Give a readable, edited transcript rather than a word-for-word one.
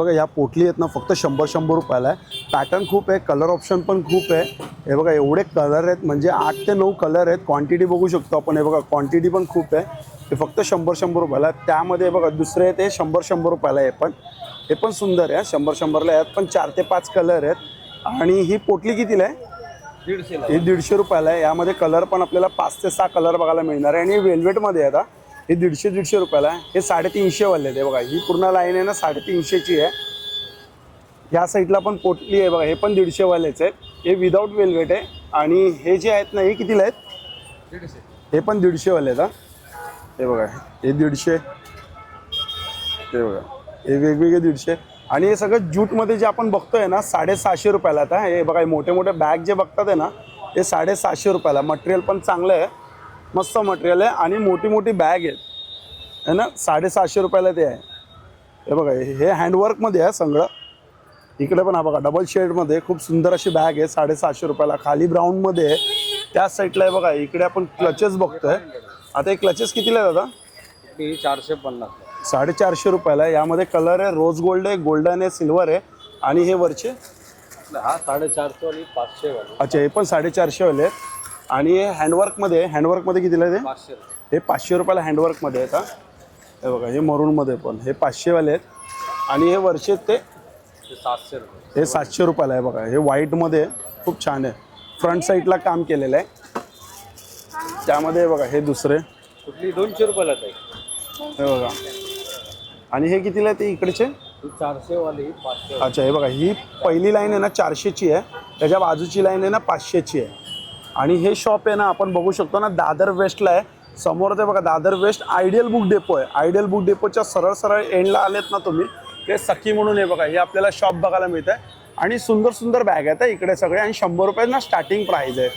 बघा या पोटली आहेत ना फक्त 100 रुपयाला आहे। पॅटर्न खूप आहे, कलर ऑप्शन पण खूप आहे। हे बघा एवढे कलर आहेत, म्हणजे 8 ते 9 कलर आहेत। क्वांटिटी बघू शकतो आपण, हे बघा क्वांटिटी पण खूप आहे। हे फक्त 100 रुपयाला। त्यामध्ये बघा दुसरे ते 100 रुपयाला आहे, पण हे पण सुंदर आहे। 100ला यात पण 4 ते 5 कलर आहेत। आणि ही पोटली कितीला आहे? 150 हे 150 रुपयाला आहे। यामध्ये कलर पण आपल्याला 5 ते 6 कलर बघायला मिळणार आहे। आणि हे वेल्वेटमध्ये आहे। आता हे 150 रुपयाला आहे। हे 350 वाले आहेत। बघा ही पूर्ण लाईन आहे ना 350ची आहे। या साईडला पण पोटली आहे बघा, हे पण 150 वालेच आहेत। हे विदाऊट वेल्वेट आहे। आणि हे जे आहेत ना हे कितीला आहेत? 150 हे पण 150 वाले आहेत। हे बघा हे 150, हे बघा हे वेगवेगळे 150। आणि हे सगळं ज्यूटमध्ये जे आपण बघतोय ना 750 रुपयाला। आता हे बघा मोठे मोठे बॅग जे बघतात आहे ना हे 750 रुपयाला। मटेरियल पण चांगलं आहे, मस्त मटेरियल आहे। आणि मोठी मोठी बॅग आहेत है ना, 750 रुपयाला ते आहे। हे बघा हे हँडवर्कमध्ये आहे सगळं। इकडे पण हा बघा डबल शेडमध्ये खूप सुंदर अशी बॅग आहे 750 रुपयाला। खाली ब्राऊनमध्ये आहे। त्या साईडला आहे बघा, इकडे आपण क्लचेस बघतोय। आता हे क्लचेस कितीला आहे दादा? 450 450 रुपयाला। यामध्ये कलर आहे, रोज गोल्ड आहे, गोल्डन आहे, सिल्वर आहे। आणि हे वरचे हा 450 वाली 500 वाली। अच्छा हे पण 450 वाले आहेत। आणि हे हँडवर्कमध्ये, हँडवर्कमध्ये कितीला आहे ते? 500 हे 500 रुपयाला हँडवर्कमध्ये आहेत। हे बघा हे मरूनमध्ये पण हे 500 वाले आहेत। आणि हे वरचे ते 700 रुपये। हे 700 रुपयाला आहे बघा। हे व्हाईटमध्ये खूप छान आहे, फ्रंट साईडला काम केलेलं आहे। त्यामध्ये बघा हे दुसरे कुठली 200 रुपयाला आहे? हे बघा। आणि हे कितीला आहे ते इकडचे? 400 वाली 500। अच्छा हे बघा ही पहिली लाईन आहे ना 400ची आहे, त्याच्या बाजूची लाईन आहे ना 500ची आहे। आणि हे शॉप आहे ना आपण बघू शकतो ना दादर वेस्टला आहे। समोर ते बघा Dadar west ideal book depot आहे। आयडियल बुक डेपोच्या सरळ सरळ एंडला आलेत ना तुम्ही, ते सखी म्हणून हे बघा हे आपल्याला शॉप बघायला मिळतं आहे। आणि सुंदर सुंदर बॅग आहेत इकडे सगळे। आणि 100 रुपये ना स्टार्टिंग प्राईज आहे।